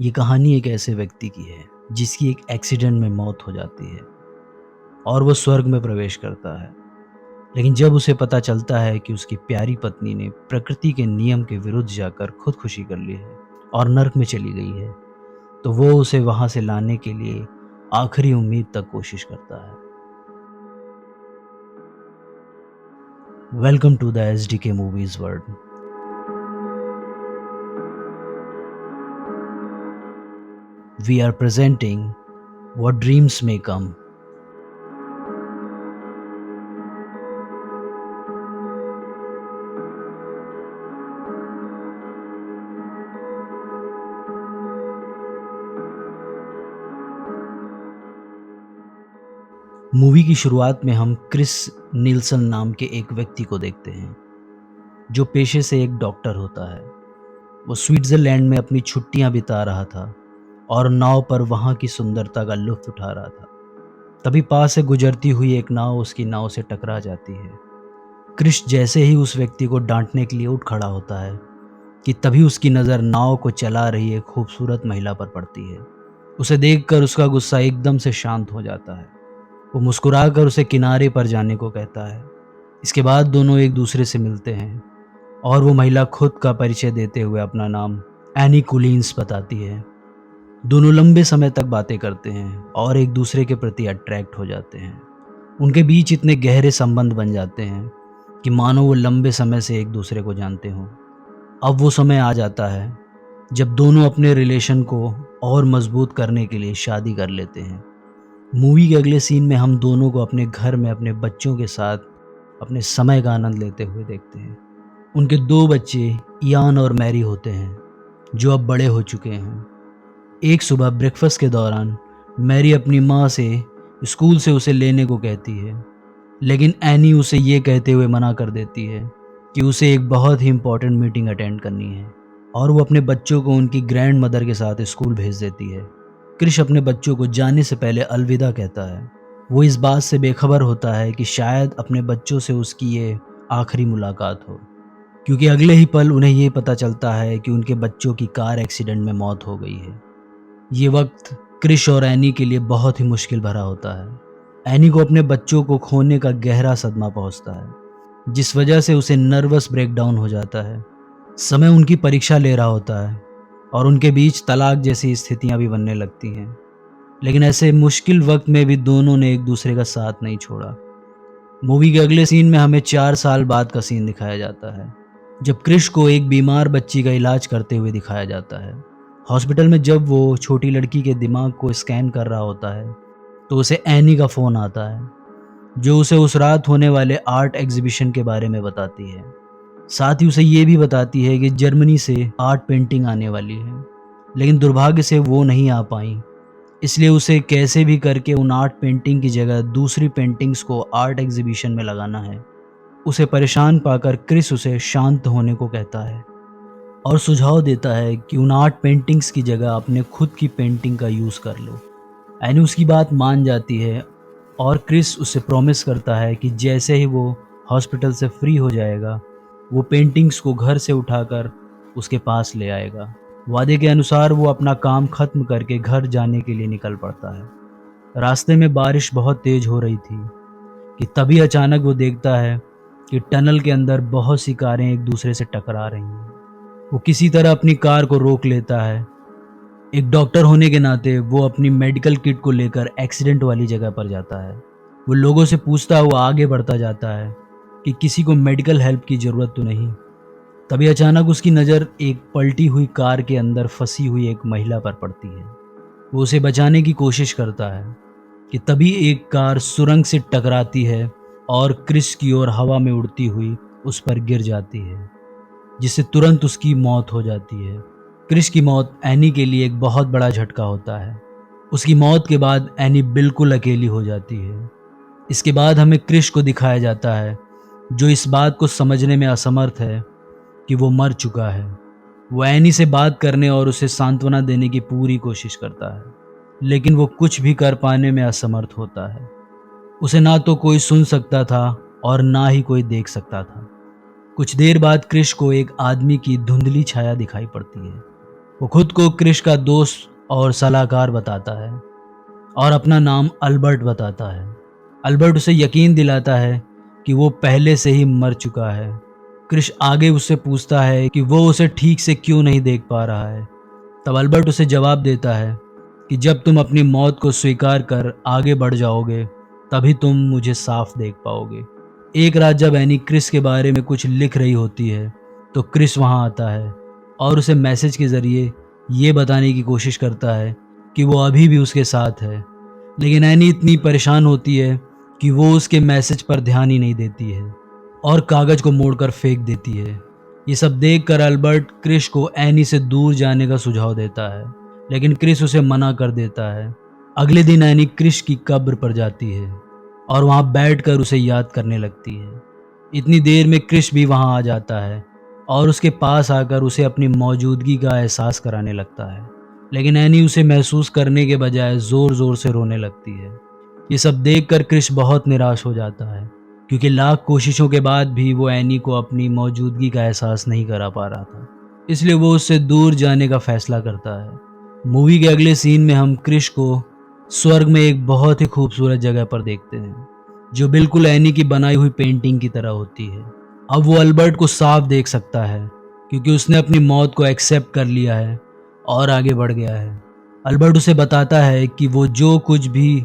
ये कहानी एक ऐसे व्यक्ति की है जिसकी एक एक्सीडेंट में मौत हो जाती है और वो स्वर्ग में प्रवेश करता है। लेकिन जब उसे पता चलता है कि उसकी प्यारी पत्नी ने प्रकृति के नियम के विरुद्ध जाकर खुदकुशी कर ली है और नर्क में चली गई है, तो वो उसे वहां से लाने के लिए आखिरी उम्मीद तक कोशिश करता है। Welcome to the SDK movies world. We are presenting what dreams may come. Movie की शुरुआत में हम क्रिस नील्सन नाम के एक व्यक्ति को देखते हैं जो पेशे से एक डॉक्टर होता है। वो स्विट्ज़रलैंड में अपनी छुट्टियां बिता रहा था और नाव पर वहां की सुंदरता का लुत्फ उठा रहा था। तभी पास से गुजरती हुई एक नाव उसकी नाव से टकरा जाती है। क्रिश जैसे ही उस व्यक्ति को डांटने के लिए उठ खड़ा होता है कि तभी उसकी नज़र नाव को चला रही एक खूबसूरत महिला पर पड़ती है। उसे देखकर उसका गुस्सा एकदम से शांत हो जाता है। वो मुस्कुराकर उसे किनारे पर जाने को कहता है। इसके बाद दोनों एक दूसरे से मिलते हैं और वो महिला खुद का परिचय देते हुए अपना नाम एनी कुलिन्स बताती है। दोनों लंबे समय तक बातें करते हैं और एक दूसरे के प्रति अट्रैक्ट हो जाते हैं। उनके बीच इतने गहरे संबंध बन जाते हैं कि मानो वो लंबे समय से एक दूसरे को जानते हों। अब वो समय आ जाता है जब दोनों अपने रिलेशन को और मजबूत करने के लिए शादी कर लेते हैं। मूवी के अगले सीन में हम दोनों को अपने घर में अपने बच्चों के साथ अपने समय का आनंद लेते हुए देखते हैं। उनके दो बच्चे इयान और मैरी होते हैं जो अब बड़े हो चुके हैं। एक सुबह ब्रेकफास्ट के दौरान मैरी अपनी माँ से स्कूल से उसे लेने को कहती है, लेकिन एनी उसे ये कहते हुए मना कर देती है कि उसे एक बहुत ही इम्पोर्टेंट मीटिंग अटेंड करनी है और वो अपने बच्चों को उनकी ग्रैंड मदर के साथ स्कूल भेज देती है। क्रिश अपने बच्चों को जाने से पहले अलविदा कहता है। वो इस बात से बेखबर होता है कि शायद अपने बच्चों से उसकी ये आखिरी मुलाकात हो, क्योंकि अगले ही पल उन्हें ये पता चलता है कि उनके बच्चों की कार एक्सीडेंट में मौत हो गई है। ये वक्त क्रिश और एनी के लिए बहुत ही मुश्किल भरा होता है। एनी को अपने बच्चों को खोने का गहरा सदमा पहुंचता है, जिस वजह से उसे नर्वस ब्रेकडाउन हो जाता है। समय उनकी परीक्षा ले रहा होता है और उनके बीच तलाक जैसी स्थितियां भी बनने लगती हैं। लेकिन ऐसे मुश्किल वक्त में भी दोनों ने एक दूसरे का साथ नहीं छोड़ा। मूवी के अगले सीन में हमें 4 साल बाद का सीन दिखाया जाता है, जब क्रिश को एक बीमार बच्ची का इलाज करते हुए दिखाया जाता है। हॉस्पिटल में जब वो छोटी लड़की के दिमाग को स्कैन कर रहा होता है तो उसे एनी का फ़ोन आता है, जो उसे उस रात होने वाले आर्ट एग्जीबिशन के बारे में बताती है। साथ ही उसे ये भी बताती है कि जर्मनी से आर्ट पेंटिंग आने वाली है, लेकिन दुर्भाग्य से वो नहीं आ पाई। इसलिए उसे कैसे भी करके उन आर्ट पेंटिंग की जगह दूसरी पेंटिंग्स को आर्ट एग्जीबिशन में लगाना है। उसे परेशान पाकर क्रिस उसे शांत होने को कहता है और सुझाव देता है कि उन आर्ट पेंटिंग्स की जगह अपने खुद की पेंटिंग का यूज़ कर लो। एनी उसकी बात मान जाती है और क्रिस उसे प्रॉमिस करता है कि जैसे ही वो हॉस्पिटल से फ्री हो जाएगा, वो पेंटिंग्स को घर से उठाकर उसके पास ले आएगा। वादे के अनुसार वो अपना काम खत्म करके घर जाने के लिए निकल पड़ता है। रास्ते में बारिश बहुत तेज हो रही थी कि तभी अचानक वो देखता है कि टनल के अंदर बहुत सी कारें एक दूसरे से टकरा रही हैं। वो किसी तरह अपनी कार को रोक लेता है। एक डॉक्टर होने के नाते वो अपनी मेडिकल किट को लेकर एक्सीडेंट वाली जगह पर जाता है। वो लोगों से पूछता हुआ आगे बढ़ता जाता है कि किसी को मेडिकल हेल्प की ज़रूरत तो नहीं। तभी अचानक उसकी नज़र एक पलटी हुई कार के अंदर फंसी हुई एक महिला पर पड़ती है। वो उसे बचाने की कोशिश करता है कि तभी एक कार सुरंग से टकराती है और क्रिस की ओर हवा में उड़ती हुई उस पर गिर जाती है, जिससे तुरंत उसकी मौत हो जाती है। क्रिस की मौत एनी के लिए एक बहुत बड़ा झटका होता है। उसकी मौत के बाद एनी बिल्कुल अकेली हो जाती है। इसके बाद हमें क्रिस को दिखाया जाता है, जो इस बात को समझने में असमर्थ है कि वो मर चुका है। वो एनी से बात करने और उसे सांत्वना देने की पूरी कोशिश करता है, लेकिन वो कुछ भी कर पाने में असमर्थ होता है। उसे ना तो कोई सुन सकता था और ना ही कोई देख सकता था। कुछ देर बाद क्रिश को एक आदमी की धुंधली छाया दिखाई पड़ती है, वो खुद को क्रिश का दोस्त और सलाहकार बताता है और अपना नाम अल्बर्ट बताता है। अल्बर्ट उसे यकीन दिलाता है कि वो पहले से ही मर चुका है। क्रिश आगे उससे पूछता है कि वो उसे ठीक से क्यों नहीं देख पा रहा है। तब अल्बर्ट उसे जवाब देता है कि जब तुम अपनी मौत को स्वीकार कर आगे बढ़ जाओगे तभी तुम मुझे साफ देख पाओगे। एक रात जब एनी क्रिस के बारे में कुछ लिख रही होती है तो क्रिस वहाँ आता है और उसे मैसेज के ज़रिए ये बताने की कोशिश करता है कि वो अभी भी उसके साथ है। लेकिन एनी इतनी परेशान होती है कि वो उसके मैसेज पर ध्यान ही नहीं देती है और कागज़ को मोड़कर फेंक देती है। ये सब देखकर अल्बर्ट क्रिश को एनी से दूर जाने का सुझाव देता है, लेकिन क्रिस उसे मना कर देता है। अगले दिन एनी क्रिश की कब्र पर जाती है और वहाँ बैठकर उसे याद करने लगती है। इतनी देर में क्रिश भी वहाँ आ जाता है और उसके पास आकर उसे अपनी मौजूदगी का एहसास कराने लगता है, लेकिन एनी उसे महसूस करने के बजाय ज़ोर ज़ोर से रोने लगती है। ये सब देखकर क्रिश बहुत निराश हो जाता है क्योंकि लाख कोशिशों के बाद भी वो एनी को अपनी मौजूदगी का एहसास नहीं करा पा रहा था, इसलिए वो उससे दूर जाने का फैसला करता है। मूवी के अगले सीन में हम क्रिश को स्वर्ग में एक बहुत ही खूबसूरत जगह पर देखते हैं जो बिल्कुल एनी की बनाई हुई पेंटिंग की तरह होती है। अब वो अल्बर्ट को साफ देख सकता है क्योंकि उसने अपनी मौत को एक्सेप्ट कर लिया है और आगे बढ़ गया है। अल्बर्ट उसे बताता है कि वो जो कुछ भी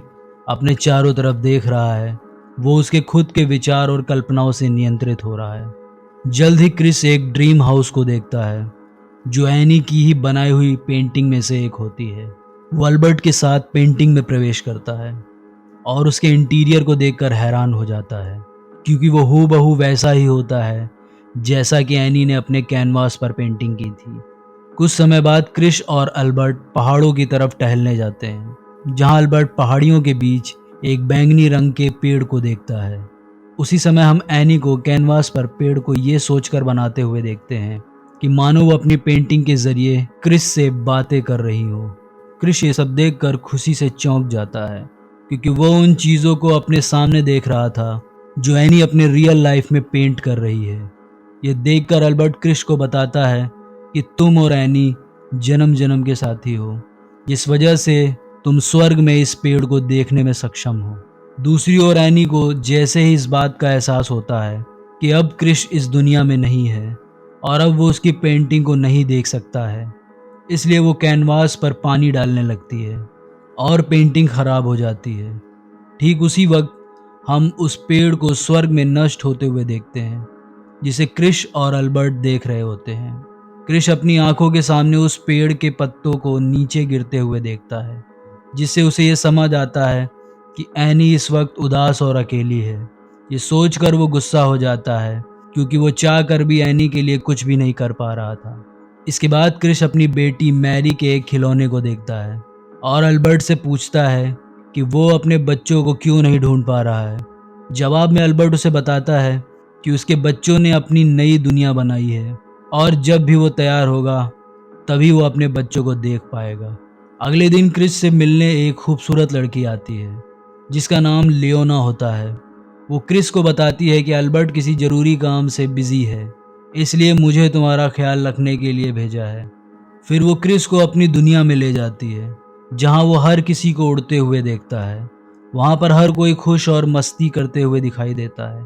अपने चारों तरफ देख रहा है वो उसके खुद के विचार और कल्पनाओं से नियंत्रित हो रहा है। जल्द ही क्रिस एक ड्रीम हाउस को देखता है जो एनी की ही बनाई हुई पेंटिंग में से एक होती है। वो अल्बर्ट के साथ पेंटिंग में प्रवेश करता है और उसके इंटीरियर को देखकर हैरान हो जाता है क्योंकि वो हूबहू वैसा ही होता है जैसा कि एनी ने अपने कैनवास पर पेंटिंग की थी। कुछ समय बाद क्रिश और अल्बर्ट पहाड़ों की तरफ टहलने जाते हैं जहां अल्बर्ट पहाड़ियों के बीच एक बैंगनी रंग के पेड़ को देखता है। उसी समय हम एनी को कैनवास पर पेड़ को ये सोचकर बनाते हुए देखते हैं कि मानो वो अपनी पेंटिंग के जरिए क्रिश से बातें कर रही हो। क्रिश ये सब देखकर खुशी से चौंक जाता है क्योंकि वो उन चीज़ों को अपने सामने देख रहा था जो एनी अपने रियल लाइफ में पेंट कर रही है। ये देखकर अल्बर्ट क्रिश को बताता है कि तुम और एनी जन्म जन्म के साथी हो, जिस वजह से तुम स्वर्ग में इस पेड़ को देखने में सक्षम हो। दूसरी ओर एनी को जैसे ही इस बात का एहसास होता है कि अब क्रिश इस दुनिया में नहीं है और अब वो उसकी पेंटिंग को नहीं देख सकता है, इसलिए वो कैनवास पर पानी डालने लगती है और पेंटिंग खराब हो जाती है। ठीक उसी वक्त हम उस पेड़ को स्वर्ग में नष्ट होते हुए देखते हैं जिसे क्रिश और अल्बर्ट देख रहे होते हैं। क्रिश अपनी आंखों के सामने उस पेड़ के पत्तों को नीचे गिरते हुए देखता है, जिससे उसे ये समझ आता है कि एनी इस वक्त उदास और अकेली है। ये सोचकर वो गुस्सा हो जाता है क्योंकि वो चाह कर भी एनी के लिए कुछ भी नहीं कर पा रहा था। इसके बाद क्रिश अपनी बेटी मैरी के एक खिलौने को देखता है और अल्बर्ट से पूछता है कि वो अपने बच्चों को क्यों नहीं ढूंढ पा रहा है। जवाब में अल्बर्ट उसे बताता है कि उसके बच्चों ने अपनी नई दुनिया बनाई है और जब भी वो तैयार होगा तभी वो अपने बच्चों को देख पाएगा। अगले दिन क्रिस से मिलने एक खूबसूरत लड़की आती है जिसका नाम लियोना होता है। वो क्रिस को बताती है कि अल्बर्ट किसी ज़रूरी काम से बिजी है, इसलिए मुझे तुम्हारा ख्याल रखने के लिए भेजा है। फिर वो क्रिस को अपनी दुनिया में ले जाती है जहाँ वो हर किसी को उड़ते हुए देखता है। वहाँ पर हर कोई खुश और मस्ती करते हुए दिखाई देता है।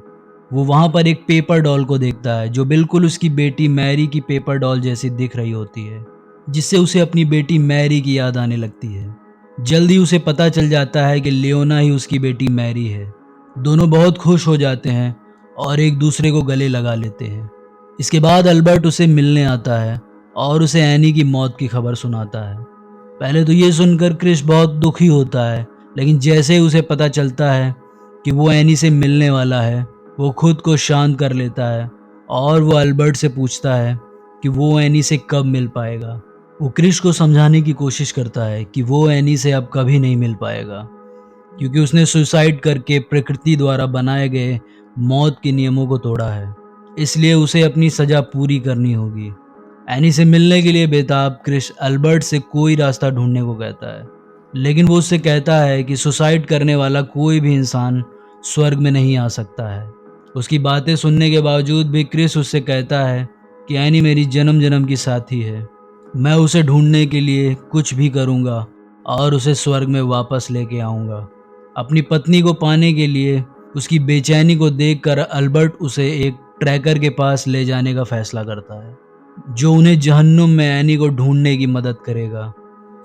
वो वहाँ पर एक पेपर डॉल को देखता है जो बिल्कुल उसकी बेटी मैरी की पेपर डॉल जैसी दिख रही होती है, जिससे उसे अपनी बेटी मैरी की याद आने लगती है। जल्दी उसे पता चल जाता है कि लियोना ही उसकी बेटी मैरी है। दोनों बहुत खुश हो जाते हैं और एक दूसरे को गले लगा लेते हैं। इसके बाद अल्बर्ट उसे मिलने आता है और उसे एनी की मौत की खबर सुनाता है। पहले तो ये सुनकर क्रिश बहुत दुखी होता है, लेकिन जैसे ही उसे पता चलता है कि वो एनी से मिलने वाला है वो खुद को शांत कर लेता है और वो अल्बर्ट से पूछता है कि वो एनी से कब मिल पाएगा। वो क्रिश को समझाने की कोशिश करता है कि वो एनी से अब कभी नहीं मिल पाएगा क्योंकि उसने सुसाइड करके प्रकृति द्वारा बनाए गए मौत के नियमों को तोड़ा है, इसलिए उसे अपनी सज़ा पूरी करनी होगी। एनी से मिलने के लिए बेताब क्रिश अल्बर्ट से कोई रास्ता ढूंढने को कहता है, लेकिन वो उससे कहता है कि सुसाइड करने वाला कोई भी इंसान स्वर्ग में नहीं आ सकता है। उसकी बातें सुनने के बावजूद भी क्रिस उससे कहता है कि एनी मेरी जन्म जन्म की साथी है मैं उसे ढूंढने के लिए कुछ भी करूंगा और उसे स्वर्ग में वापस लेके आऊंगा। अपनी पत्नी को पाने के लिए उसकी बेचैनी को देखकर अल्बर्ट उसे एक ट्रैकर के पास ले जाने का फैसला करता है, जो उन्हें जहन्नुम में एनी को ढूंढने की मदद करेगा।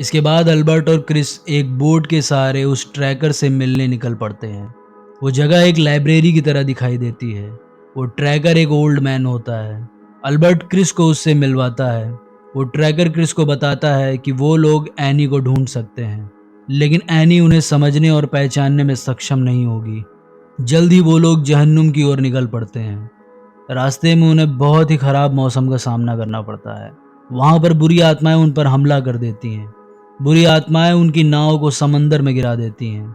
इसके बाद अल्बर्ट और क्रिस एक बोट के सहारे उस ट्रैकर से मिलने निकल पड़ते हैं। वो जगह एक लाइब्रेरी की तरह दिखाई देती है। वो ट्रैकर एक ओल्ड मैन होता है। अल्बर्ट क्रिस को उससे मिलवाता है। वो ट्रैकर क्रिस को बताता है कि वो लोग एनी को ढूंढ सकते हैं, लेकिन एनी उन्हें समझने और पहचानने में सक्षम नहीं होगी। जल्द ही वो लोग जहन्नुम की ओर निकल पड़ते हैं। रास्ते में उन्हें बहुत ही खराब मौसम का सामना करना पड़ता है। वहां पर बुरी आत्माएं उन पर हमला कर देती हैं। बुरी आत्माएं उनकी नाव को समंदर में गिरा देती हैं।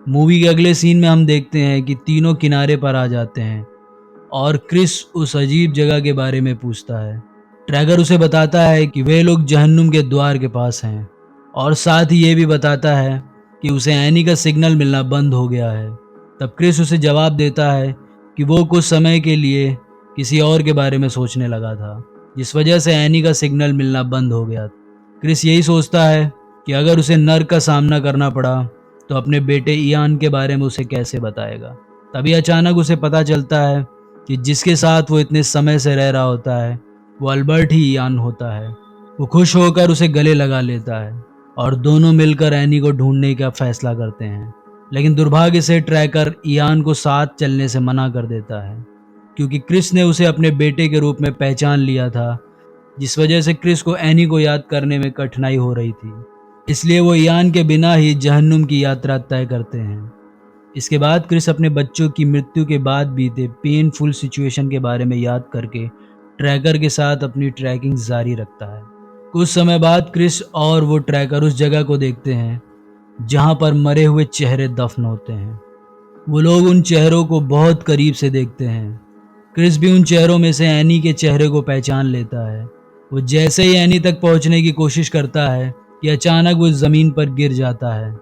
मूवी के अगले सीन में हम देखते हैं कि तीनों किनारे पर आ जाते हैं और क्रिस उस अजीब जगह के बारे में पूछता है। ट्रैगर उसे बताता है कि वे लोग जहन्नुम के द्वार के पास हैं और साथ ही ये भी बताता है कि उसे एनी का सिग्नल मिलना बंद हो गया है। तब क्रिस उसे जवाब देता है कि वो कुछ समय के लिए किसी और के बारे में सोचने लगा था, जिस वजह से एनी का सिग्नल मिलना बंद हो गया। क्रिस यही सोचता है कि अगर उसे नर्क का सामना करना पड़ा तो अपने बेटे इयान के बारे में उसे कैसे बताएगा। तभी अचानक उसे पता चलता है कि जिसके साथ वो इतने समय से रह रहा होता है वो अल्बर्ट ही इयान होता है। वो खुश होकर उसे गले लगा लेता है और दोनों मिलकर एनी को ढूंढने का फैसला करते हैं। लेकिन दुर्भाग्य से ट्रैकर इयान को साथ चलने से मना कर देता है, क्योंकि क्रिस ने उसे अपने बेटे के रूप में पहचान लिया था, जिस वजह से क्रिस को एनी को याद करने में कठिनाई हो रही थी। इसलिए वो इयान के बिना ही जहन्नुम की यात्रा तय करते हैं। इसके बाद क्रिस अपने बच्चों की मृत्यु के बाद बीते पेनफुल सिचुएशन के बारे में याद करके ट्रैकर के साथ अपनी ट्रैकिंग जारी रखता है। कुछ समय बाद क्रिस और वो ट्रैकर उस जगह को देखते हैं जहां पर मरे हुए चेहरे दफन होते हैं। वो लोग उन चेहरों को बहुत करीब से देखते हैं। क्रिस भी उन चेहरों में से एनी के चेहरे को पहचान लेता है। वो जैसे ही एनी तक पहुंचने की कोशिश करता है कि अचानक वो जमीन पर गिर जाता है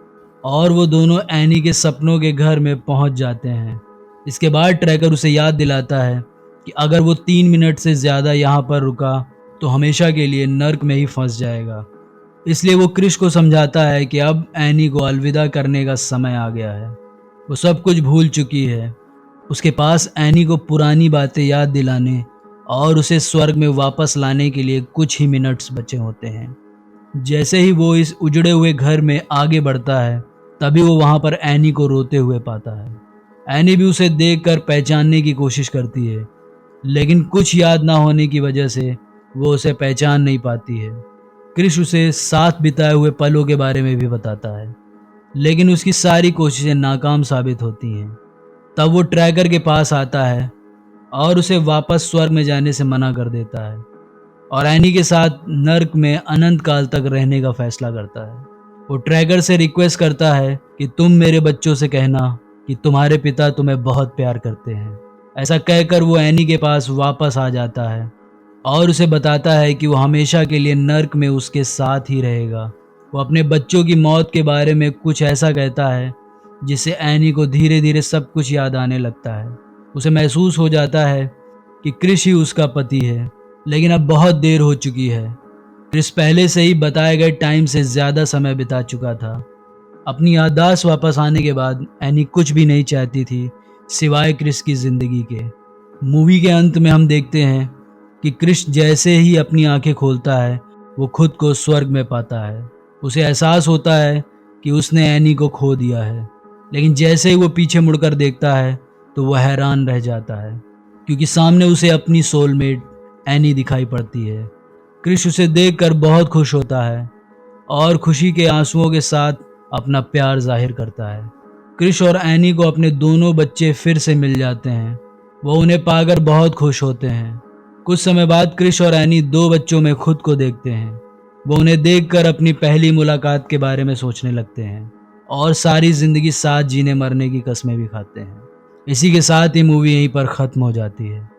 और वो दोनों एनी के सपनों के घर में पहुंच जाते हैं। इसके बाद ट्रैकर उसे याद दिलाता है कि अगर वो 3 मिनट से ज़्यादा यहाँ पर रुका तो हमेशा के लिए नर्क में ही फंस जाएगा। इसलिए वो क्रिस को समझाता है कि अब एनी को अलविदा करने का समय आ गया है। वो सब कुछ भूल चुकी है। उसके पास एनी को पुरानी बातें याद दिलाने और उसे स्वर्ग में वापस लाने के लिए कुछ ही मिनट्स बचे होते हैं। जैसे ही वो इस उजड़े हुए घर में आगे बढ़ता है, तभी वो वहाँ पर एनी को रोते हुए पाता है। एनी भी उसे देखकर पहचानने की कोशिश करती है, लेकिन कुछ याद ना होने की वजह से वो उसे पहचान नहीं पाती है। क्रिस उसे साथ बिताए हुए पलों के बारे में भी बताता है, लेकिन उसकी सारी कोशिशें नाकाम साबित होती हैं। तब वो ट्रैकर के पास आता है और उसे वापस स्वर्ग में जाने से मना कर देता है और एनी के साथ नर्क में अनंत काल तक रहने का फैसला करता है। वो ट्रैकर से रिक्वेस्ट करता है कि तुम मेरे बच्चों से कहना कि तुम्हारे पिता तुम्हें बहुत प्यार करते हैं। ऐसा कहकर वो एनी के पास वापस आ जाता है और उसे बताता है कि वो हमेशा के लिए नर्क में उसके साथ ही रहेगा। वो अपने बच्चों की मौत के बारे में कुछ ऐसा कहता है जिससे एनी को धीरे धीरे सब कुछ याद आने लगता है। उसे महसूस हो जाता है कि क्रिस ही उसका पति है, लेकिन अब बहुत देर हो चुकी है। क्रिस पहले से ही बताए गए टाइम से ज़्यादा समय बिता चुका था। अपनी याददाश्त वापस आने के बाद एनी कुछ भी नहीं चाहती थी सिवाय क्रिस की ज़िंदगी के। मूवी के अंत में हम देखते हैं कि क्रिस जैसे ही अपनी आंखें खोलता है वो खुद को स्वर्ग में पाता है। उसे एहसास होता है कि उसने एनी को खो दिया है, लेकिन जैसे ही वो पीछे मुड़कर देखता है तो वह हैरान रह जाता है, क्योंकि सामने उसे अपनी सोलमेट एनी दिखाई पड़ती है। क्रिस उसे देखकर बहुत खुश होता है और खुशी के आंसुओं के साथ अपना प्यार जाहिर करता है। क्रिस और एनी को अपने दोनों बच्चे फिर से मिल जाते हैं। वो उन्हें पाकर बहुत खुश होते हैं। कुछ समय बाद क्रिस और एनी 2 बच्चों में खुद को देखते हैं। वो उन्हें देखकर अपनी पहली मुलाकात के बारे में सोचने लगते हैं और सारी जिंदगी साथ जीने मरने की कस्में भी खाते हैं। इसी के साथ ही मूवी यहीं पर ख़त्म हो जाती है।